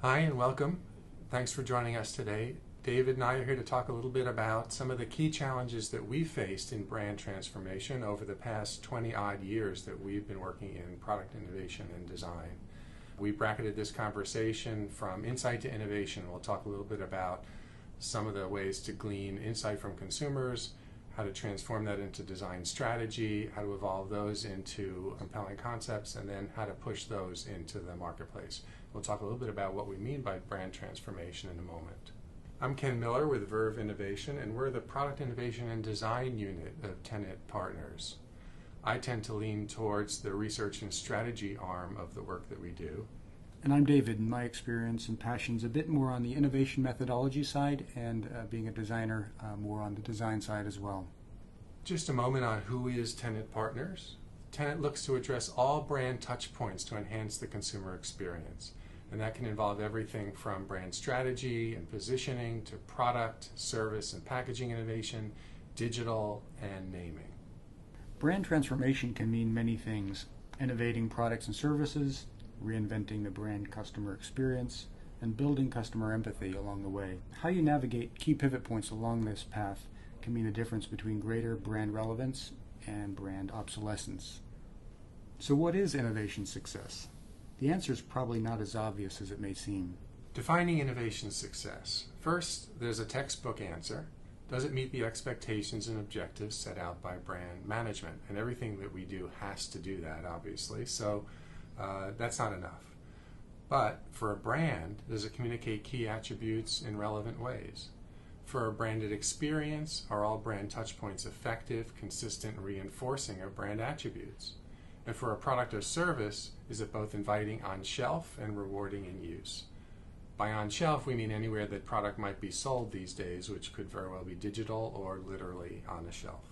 Hi and welcome. Thanks for joining us today. David and I are here to talk a little bit about some of the key challenges that we've faced in brand transformation over the past 20 odd years that we've been working in product innovation and design. We bracketed this conversation from insight to innovation. We'll talk a little bit about some of the ways to glean insight from consumers, how to transform that into design strategy, how to evolve those into compelling concepts, and then how to push those into the marketplace. We'll talk a little bit about what we mean by brand transformation in a moment. I'm Ken Miller with Verv Innovation, and we're the product innovation and design unit of Tenet Partners. I tend to lean towards the research and strategy arm of the work that we do. And I'm David, and my experience and passion's a bit more on the innovation methodology side, and being a designer, more on the design side as well. Just a moment on who is Tenet Partners. Tenet looks to address all brand touch points to enhance the consumer experience. And that can involve everything from brand strategy and positioning to product, service, and packaging innovation, digital, and naming. Brand transformation can mean many things: innovating products and services, reinventing the brand customer experience, and building customer empathy along the way. How you navigate key pivot points along this path can mean the difference between greater brand relevance and brand obsolescence. So what is innovation success? The answer is probably not as obvious as it may seem. Defining innovation success. First, there's a textbook answer. Does it meet the expectations and objectives set out by brand management? And everything that we do has to do that, obviously. So that's not enough. But for a brand, does it communicate key attributes in relevant ways? For a branded experience, are all brand touchpoints effective, consistent, and reinforcing of brand attributes? And for a product or service, is it both inviting on shelf and rewarding in use? By on shelf, we mean anywhere that product might be sold these days, which could very well be digital or literally on a shelf.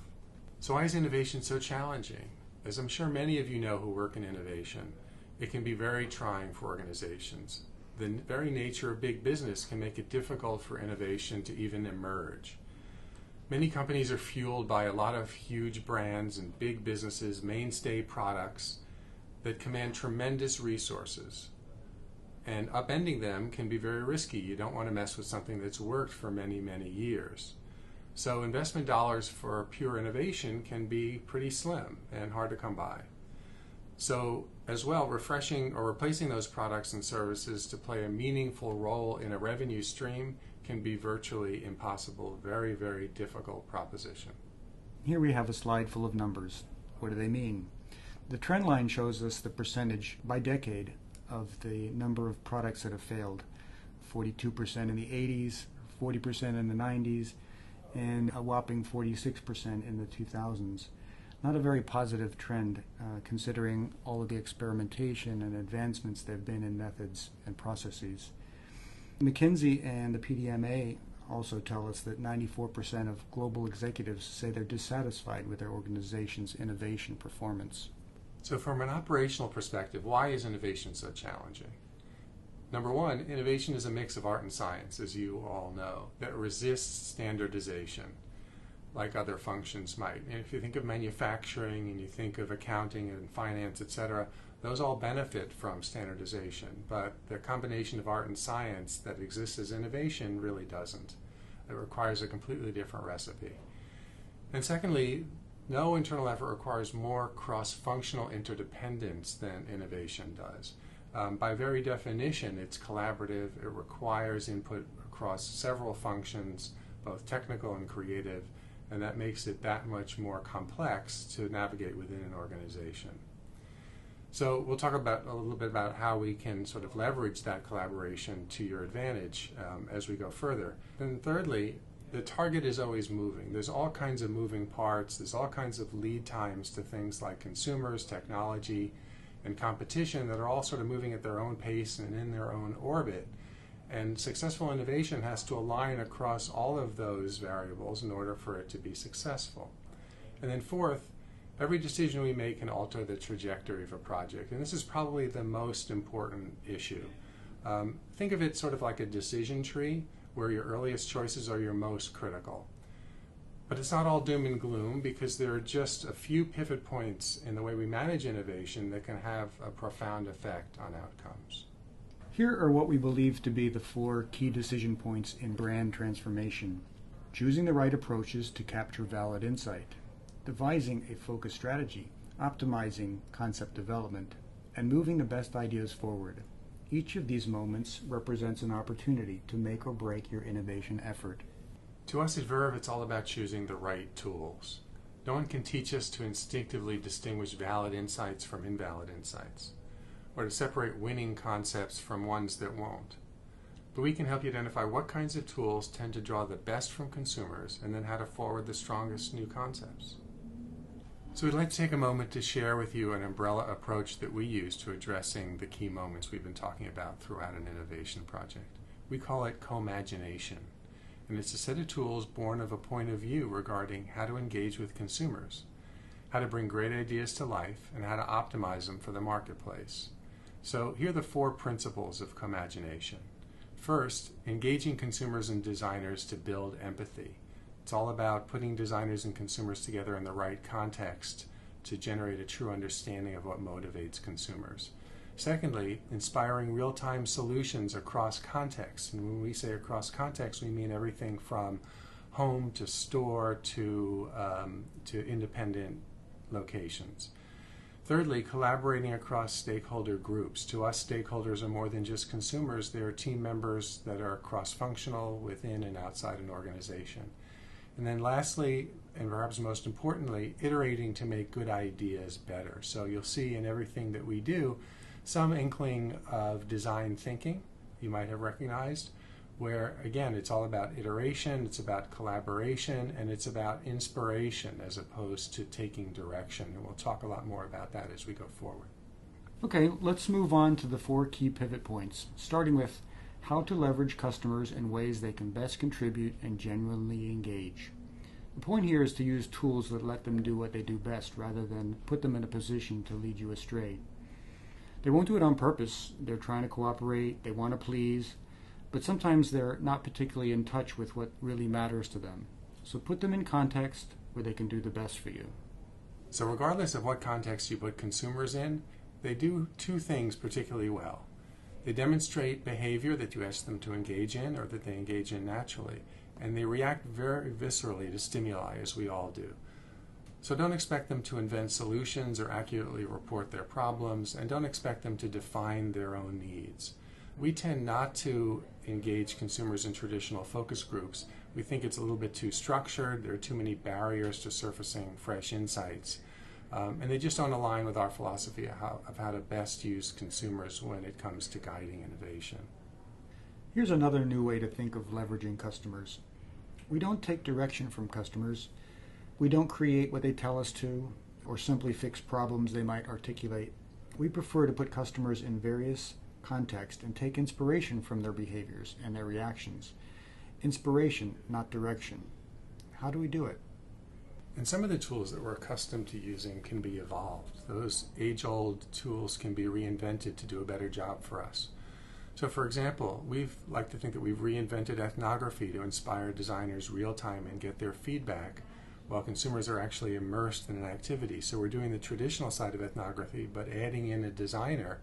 So why is innovation so challenging? As I'm sure many of you know who work in innovation, it can be very trying for organizations. The very nature of big business can make it difficult for innovation to even emerge. Many companies are fueled by a lot of huge brands and big businesses, mainstay products that command tremendous resources. And upending them can be very risky. You don't want to mess with something that's worked for many, many years. So investment dollars for pure innovation can be pretty slim and hard to come by. So as well, refreshing or replacing those products and services to play a meaningful role in a revenue stream can be virtually impossible, very, very difficult proposition. Here we have a slide full of numbers. What do they mean? The trend line shows us the percentage by decade of the number of products that have failed. 42% in the 80s, 40% in the 90s, and a whopping 46% in the 2000s. Not a very positive trend, considering all of the experimentation and advancements there have been in methods and processes. McKinsey and the PDMA also tell us that 94% of global executives say they're dissatisfied with their organization's innovation performance. So from an operational perspective, why is innovation so challenging? Number one, innovation is a mix of art and science, as you all know, that resists standardization, like other functions might. And if you think of manufacturing and you think of accounting and finance, etc., those all benefit from standardization, but the combination of art and science that exists as innovation really doesn't. It requires a completely different recipe. And secondly, no internal effort requires more cross-functional interdependence than innovation does. By very definition, it's collaborative. It requires input across several functions, both technical and creative, and that makes it that much more complex to navigate within an organization. So we'll talk about a little bit about how we can sort of leverage that collaboration to your advantage as we go further. And thirdly, the target is always moving. There's all kinds of moving parts. There's all kinds of lead times to things like consumers, technology, and competition that are all sort of moving at their own pace and in their own orbit. And successful innovation has to align across all of those variables in order for it to be successful. And then fourth, every decision we make can alter the trajectory of a project. And this is probably the most important issue. Think of it sort of like a decision tree where your earliest choices are your most critical. But it's not all doom and gloom, because there are just a few pivot points in the way we manage innovation that can have a profound effect on outcomes. Here are what we believe to be the 4 key decision points in brand transformation. Choosing the right approaches to capture valid insight, devising a focused strategy, optimizing concept development, and moving the best ideas forward. Each of these moments represents an opportunity to make or break your innovation effort. To us at Verv, it's all about choosing the right tools. No one can teach us to instinctively distinguish valid insights from invalid insights, or to separate winning concepts from ones that won't. But we can help you identify what kinds of tools tend to draw the best from consumers and then how to forward the strongest new concepts. So we'd like to take a moment to share with you an umbrella approach that we use to addressing the key moments we've been talking about throughout an innovation project. We call it co-imagination, and it's a set of tools born of a point of view regarding how to engage with consumers, how to bring great ideas to life, and how to optimize them for the marketplace. So here are the 4 principles of co-imagination. First, engaging consumers and designers to build empathy. It's all about putting designers and consumers together in the right context to generate a true understanding of what motivates consumers. Secondly, inspiring real-time solutions across contexts. And when we say across context, we mean everything from home to store to independent locations. Thirdly, collaborating across stakeholder groups. To us, stakeholders are more than just consumers. They are team members that are cross-functional within and outside an organization. And then lastly, and perhaps most importantly, iterating to make good ideas better. So you'll see in everything that we do some inkling of design thinking you might have recognized, where again it's all about iteration, it's about collaboration, and it's about inspiration as opposed to taking direction. And we'll talk a lot more about that as we go forward. Okay, let's move on to the 4 key pivot points, starting with how to leverage customers in ways they can best contribute and genuinely engage. The point here is to use tools that let them do what they do best rather than put them in a position to lead you astray. They won't do it on purpose. They're trying to cooperate, they want to please, but sometimes they're not particularly in touch with what really matters to them. So put them in context where they can do the best for you. So regardless of what context you put consumers in, they do 2 things particularly well. They demonstrate behavior that you ask them to engage in or that they engage in naturally, and they react very viscerally to stimuli, as we all do. So don't expect them to invent solutions or accurately report their problems, and don't expect them to define their own needs. We tend not to engage consumers in traditional focus groups. We think it's a little bit too structured. There are too many barriers to surfacing fresh insights. And they just don't align with our philosophy of how to best use consumers when it comes to guiding innovation. Here's another new way to think of leveraging customers. We don't take direction from customers. We don't create what they tell us to, or simply fix problems they might articulate. We prefer to put customers in various contexts and take inspiration from their behaviors and their reactions. Inspiration, not direction. How do we do it? And some of the tools that we're accustomed to using can be evolved. Those age-old tools can be reinvented to do a better job for us. So for example, we've like to think that we've reinvented ethnography to inspire designers real-time and get their feedback while consumers are actually immersed in an activity. So we're doing the traditional side of ethnography, but adding in a designer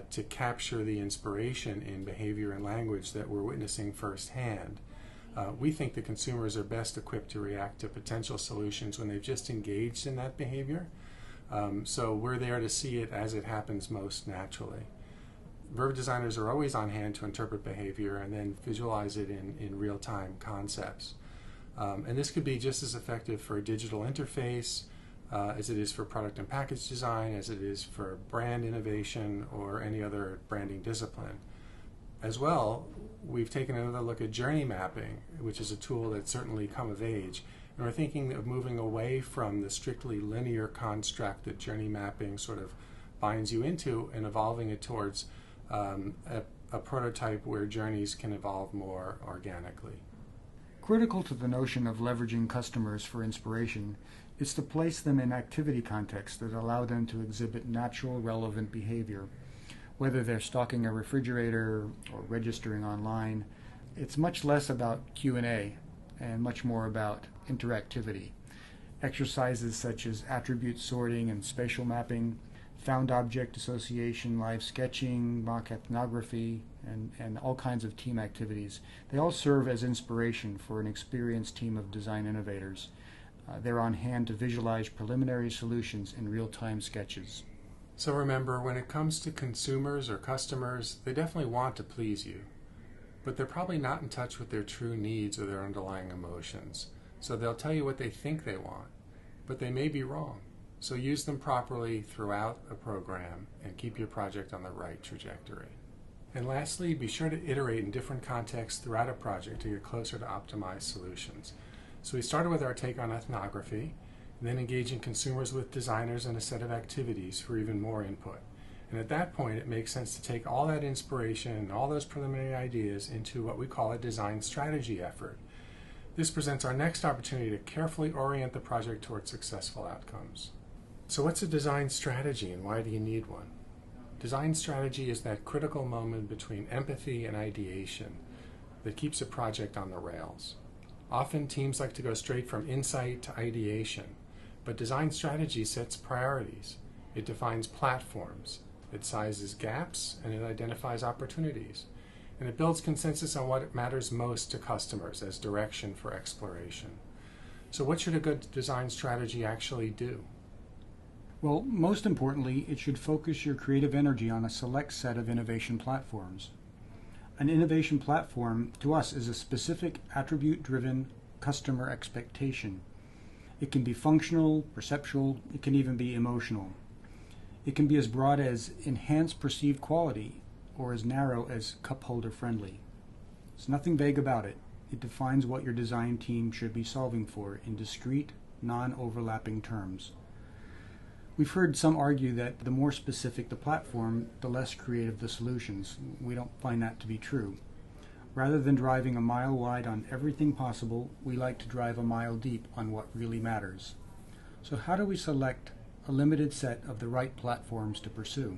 to capture the inspiration in behavior and language that we're witnessing firsthand. We think that consumers are best equipped to react to potential solutions when they've just engaged in that behavior. So we're there to see it as it happens most naturally. Verv designers are always on hand to interpret behavior and then visualize it in real-time concepts. And this could be just as effective for a digital interface as it is for product and package design, as it is for brand innovation or any other branding discipline. As well, we've taken another look at journey mapping, which is a tool that's certainly come of age. And we're thinking of moving away from the strictly linear construct that journey mapping sort of binds you into and evolving it towards a prototype where journeys can evolve more organically. Critical to the notion of leveraging customers for inspiration is to place them in activity contexts that allow them to exhibit natural, relevant behavior. Whether they're stocking a refrigerator or registering online, it's much less about Q&A and much more about interactivity. Exercises such as attribute sorting and spatial mapping, found object association, live sketching, mock ethnography, and all kinds of team activities. They all serve as inspiration for an experienced team of design innovators. They're on hand to visualize preliminary solutions in real-time sketches. So remember, when it comes to consumers or customers, they definitely want to please you, but they're probably not in touch with their true needs or their underlying emotions. So they'll tell you what they think they want, but they may be wrong. So use them properly throughout a program and keep your project on the right trajectory. And lastly, be sure to iterate in different contexts throughout a project to get closer to optimized solutions. So we started with our take on ethnography, and then engaging consumers with designers in a set of activities for even more input. And at that point, it makes sense to take all that inspiration and all those preliminary ideas into what we call a design strategy effort. This presents our next opportunity to carefully orient the project towards successful outcomes. So what's a design strategy and why do you need one? Design strategy is that critical moment between empathy and ideation that keeps a project on the rails. Often teams like to go straight from insight to ideation, but design strategy sets priorities. It defines platforms, it sizes gaps, and it identifies opportunities. And it builds consensus on what matters most to customers as direction for exploration. So what should a good design strategy actually do? Well, most importantly, it should focus your creative energy on a select set of innovation platforms. An innovation platform, to us, is a specific attribute-driven customer expectation. It can be functional, perceptual, it can even be emotional. It can be as broad as enhanced perceived quality or as narrow as cup holder friendly. There's nothing vague about it. It defines what your design team should be solving for in discrete, non-overlapping terms. We've heard some argue that the more specific the platform, the less creative the solutions. We don't find that to be true. Rather than driving a mile wide on everything possible, we like to drive a mile deep on what really matters. So how do we select a limited set of the right platforms to pursue?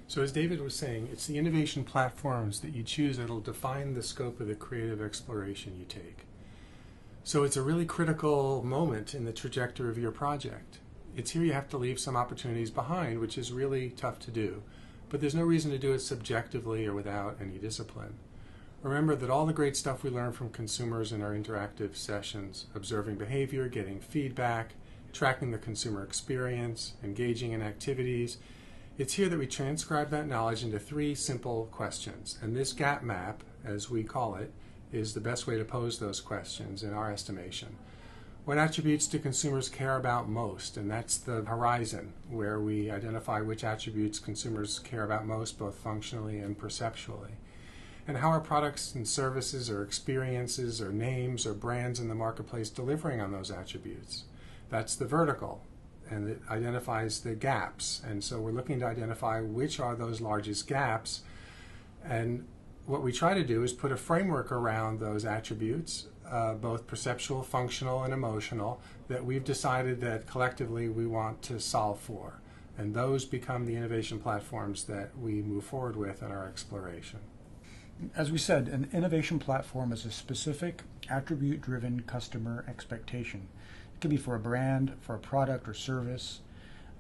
So as David was saying, it's the innovation platforms that you choose that will define the scope of the creative exploration you take. So it's a really critical moment in the trajectory of your project. It's here you have to leave some opportunities behind, which is really tough to do. But there's no reason to do it subjectively or without any discipline. Remember that all the great stuff we learn from consumers in our interactive sessions, observing behavior, getting feedback, tracking the consumer experience, engaging in activities, it's here that we transcribe that knowledge into 3 simple questions. And this gap map, as we call it, is the best way to pose those questions in our estimation. What attributes do consumers care about most? And that's the horizon where we identify which attributes consumers care about most, both functionally and perceptually. And how are products and services or experiences or names or brands in the marketplace delivering on those attributes? That's the vertical, and it identifies the gaps. And so we're looking to identify which are those largest gaps. And what we try to do is put a framework around those attributes, both perceptual, functional, and emotional, that we've decided that collectively we want to solve for. And those become the innovation platforms that we move forward with in our exploration. As we said, an innovation platform is a specific, attribute-driven customer expectation. It can be for a brand, for a product or service,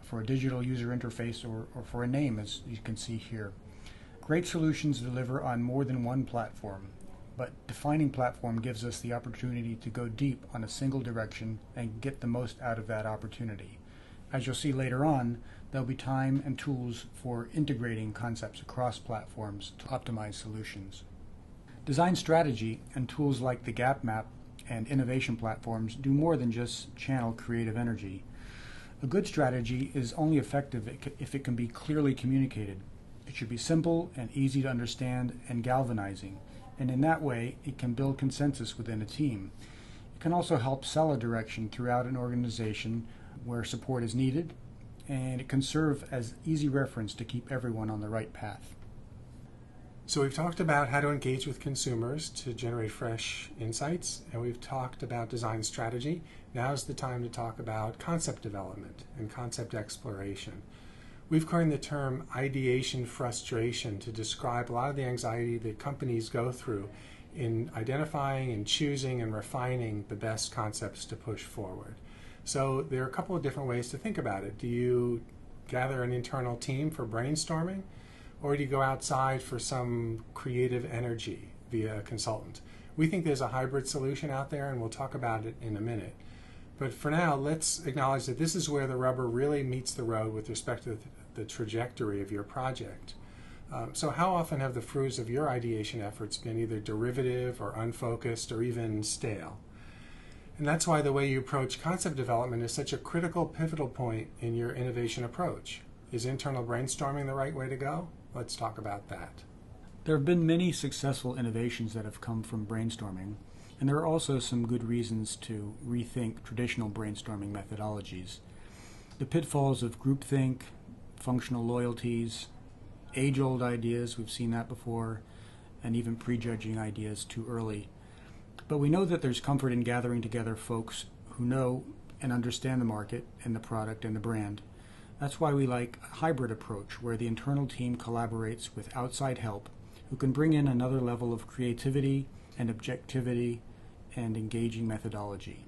for a digital user interface, or for a name, as you can see here. Great solutions deliver on more than one platform, but defining platform gives us the opportunity to go deep on a single direction and get the most out of that opportunity. As you'll see later on, there'll be time and tools for integrating concepts across platforms to optimize solutions. Design strategy and tools like the gap map and innovation platforms do more than just channel creative energy. A good strategy is only effective if it can be clearly communicated. It should be simple and easy to understand and galvanizing, and in that way it can build consensus within a team. It can also help sell a direction throughout an organization where support is needed, and it can serve as easy reference to keep everyone on the right path. So we've talked about how to engage with consumers to generate fresh insights, and we've talked about design strategy. Now's the time to talk about concept development and concept exploration. We've coined the term ideation frustration to describe a lot of the anxiety that companies go through in identifying and choosing and refining the best concepts to push forward. So there are a couple of different ways to think about it. Do you gather an internal team for brainstorming, or do you go outside for some creative energy via a consultant? We think there's a hybrid solution out there, and we'll talk about it in a minute. But for now, let's acknowledge that this is where the rubber really meets the road with respect to the trajectory of your project. So how often have the fruits of your ideation efforts been either derivative or unfocused or even stale? And that's why the way you approach concept development is such a critical, pivotal point in your innovation approach. Is internal brainstorming the right way to go? Let's talk about that. There have been many successful innovations that have come from brainstorming, and there are also some good reasons to rethink traditional brainstorming methodologies. The pitfalls of groupthink, functional loyalties, age-old ideas, we've seen that before, and even prejudging ideas too early. But we know that there's comfort in gathering together folks who know and understand the market and the product and the brand. That's why we like a hybrid approach, where the internal team collaborates with outside help who can bring in another level of creativity and objectivity and engaging methodology.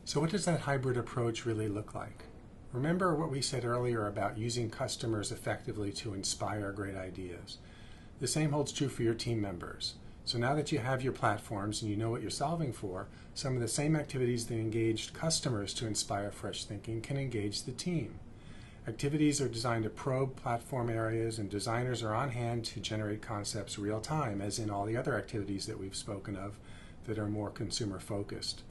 So what does that hybrid approach really look like? Remember what we said earlier about using customers effectively to inspire great ideas. The same holds true for your team members. So now that you have your platforms and you know what you're solving for, some of the same activities that engaged customers to inspire fresh thinking can engage the team. Activities are designed to probe platform areas, and designers are on hand to generate concepts real time, as in all the other activities that we've spoken of that are more consumer focused.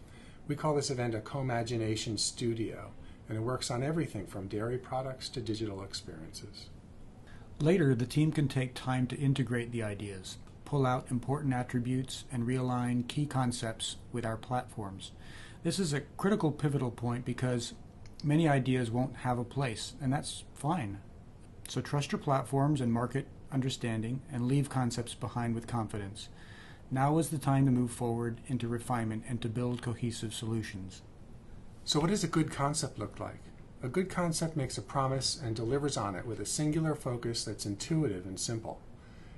We call this event a co-imagination studio, and it works on everything from dairy products to digital experiences. Later, the team can take time to integrate the ideas, pull out important attributes, and realign key concepts with our platforms. This is a critical pivotal point because many ideas won't have a place, and that's fine. So trust your platforms and market understanding and leave concepts behind with confidence. Now is the time to move forward into refinement and to build cohesive solutions. So what does a good concept look like? A good concept makes a promise and delivers on it with a singular focus that's intuitive and simple.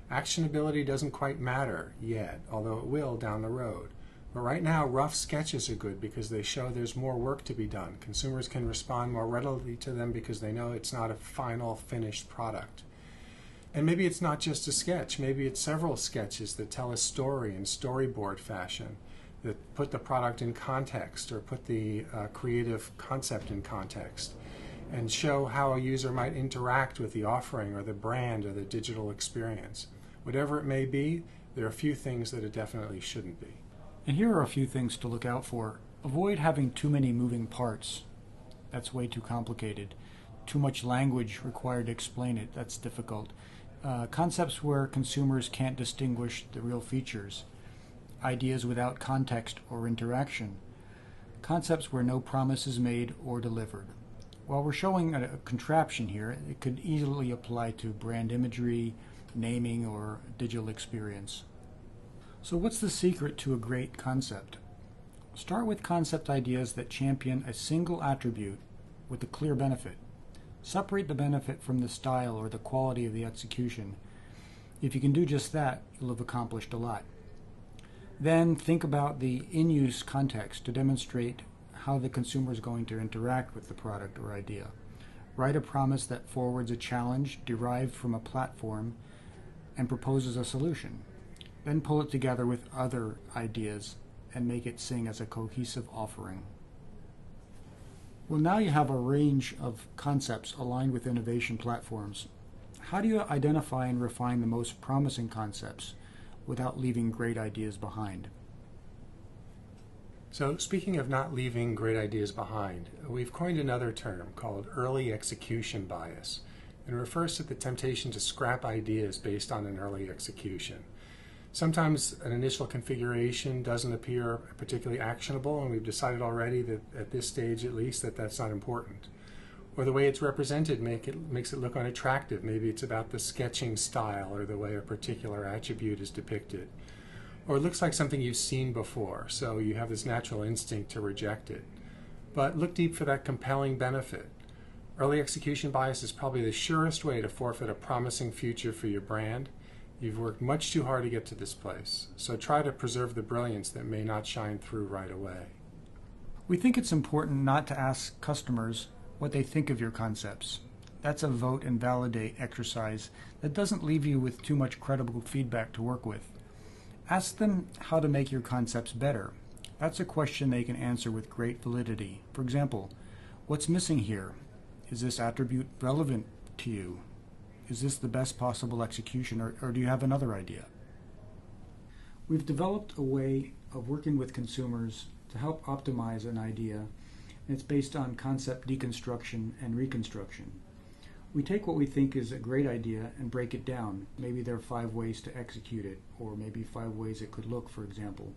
Actionability doesn't quite matter yet, although it will down the road. But right now, rough sketches are good because they show there's more work to be done. Consumers can respond more readily to them because they know it's not a final, finished product. And maybe it's not just a sketch. Maybe it's several sketches that tell a story in storyboard fashion, that put the product in context or put the creative concept in context and show how a user might interact with the offering or the brand or the digital experience. Whatever it may be, there are a few things that it definitely shouldn't be. And here are a few things to look out for. Avoid having too many moving parts. That's way too complicated. Too much language required to explain it. That's difficult. Concepts where consumers can't distinguish the real features. Ideas without context or interaction. Concepts where no promise is made or delivered. While we're showing a contraption here, it could easily apply to brand imagery, naming, or digital experience. So what's the secret to a great concept? Start with concept ideas that champion a single attribute with a clear benefit. Separate the benefit from the style or the quality of the execution. If you can do just that, you'll have accomplished a lot. Then think about the in-use context to demonstrate how the consumer is going to interact with the product or idea. Write a promise that forwards a challenge derived from a platform and proposes a solution. Then pull it together with other ideas and make it sing as a cohesive offering. Well, now you have a range of concepts aligned with innovation platforms. How do you identify and refine the most promising concepts without leaving great ideas behind? So speaking of not leaving great ideas behind, we've coined another term called early execution bias, and it refers to the temptation to scrap ideas based on an early execution. Sometimes an initial configuration doesn't appear particularly actionable, and we've decided already that at this stage at least that that's not important. Or the way it's represented makes it look unattractive. Maybe it's about the sketching style or the way a particular attribute is depicted. Or it looks like something you've seen before, so you have this natural instinct to reject it. But look deep for that compelling benefit. Early execution bias is probably the surest way to forfeit a promising future for your brand. You've worked much too hard to get to this place, so try to preserve the brilliance that may not shine through right away. We think it's important not to ask customers what they think of your concepts. That's a vote and validate exercise that doesn't leave you with too much credible feedback to work with. Ask them how to make your concepts better. That's a question they can answer with great validity. For example, what's missing here? Is this attribute relevant to you? Is this the best possible execution, or do you have another idea? We've developed a way of working with consumers to help optimize an idea, and it's based on concept deconstruction and reconstruction. We take what we think is a great idea and break it down. Maybe there are 5 ways to execute it, or maybe 5 ways it could look, for example.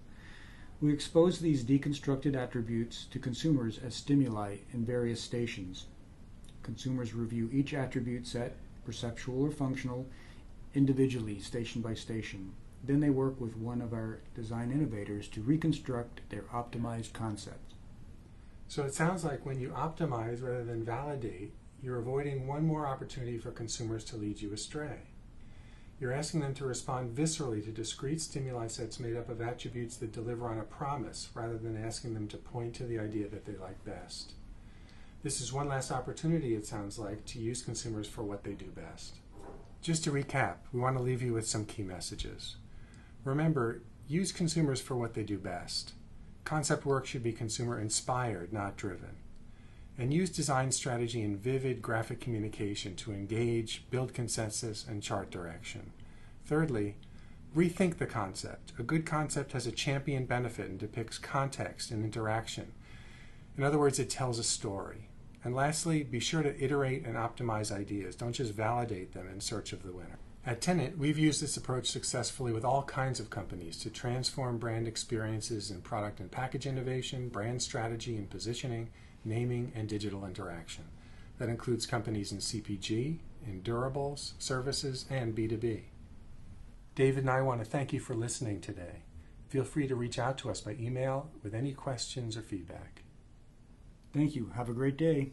We expose these deconstructed attributes to consumers as stimuli in various stations. Consumers review each attribute set, perceptual or functional, individually, station by station. Then they work with one of our design innovators to reconstruct their optimized concept. So it sounds like when you optimize rather than validate, you're avoiding one more opportunity for consumers to lead you astray. You're asking them to respond viscerally to discrete stimuli sets made up of attributes that deliver on a promise, rather than asking them to point to the idea that they like best. This is one last opportunity, it sounds like, to use consumers for what they do best. Just to recap, we want to leave you with some key messages. Remember, use consumers for what they do best. Concept work should be consumer-inspired, not driven. And use design strategy and vivid graphic communication to engage, build consensus, and chart direction. Thirdly, rethink the concept. A good concept has a champion benefit and depicts context and interaction. In other words, it tells a story. And lastly, be sure to iterate and optimize ideas. Don't just validate them in search of the winner. At Tenet, we've used this approach successfully with all kinds of companies to transform brand experiences in product and package innovation, brand strategy and positioning, naming, and digital interaction. That includes companies in CPG, in durables, services, and B2B. David and I want to thank you for listening today. Feel free to reach out to us by email with any questions or feedback. Thank you. Have a great day.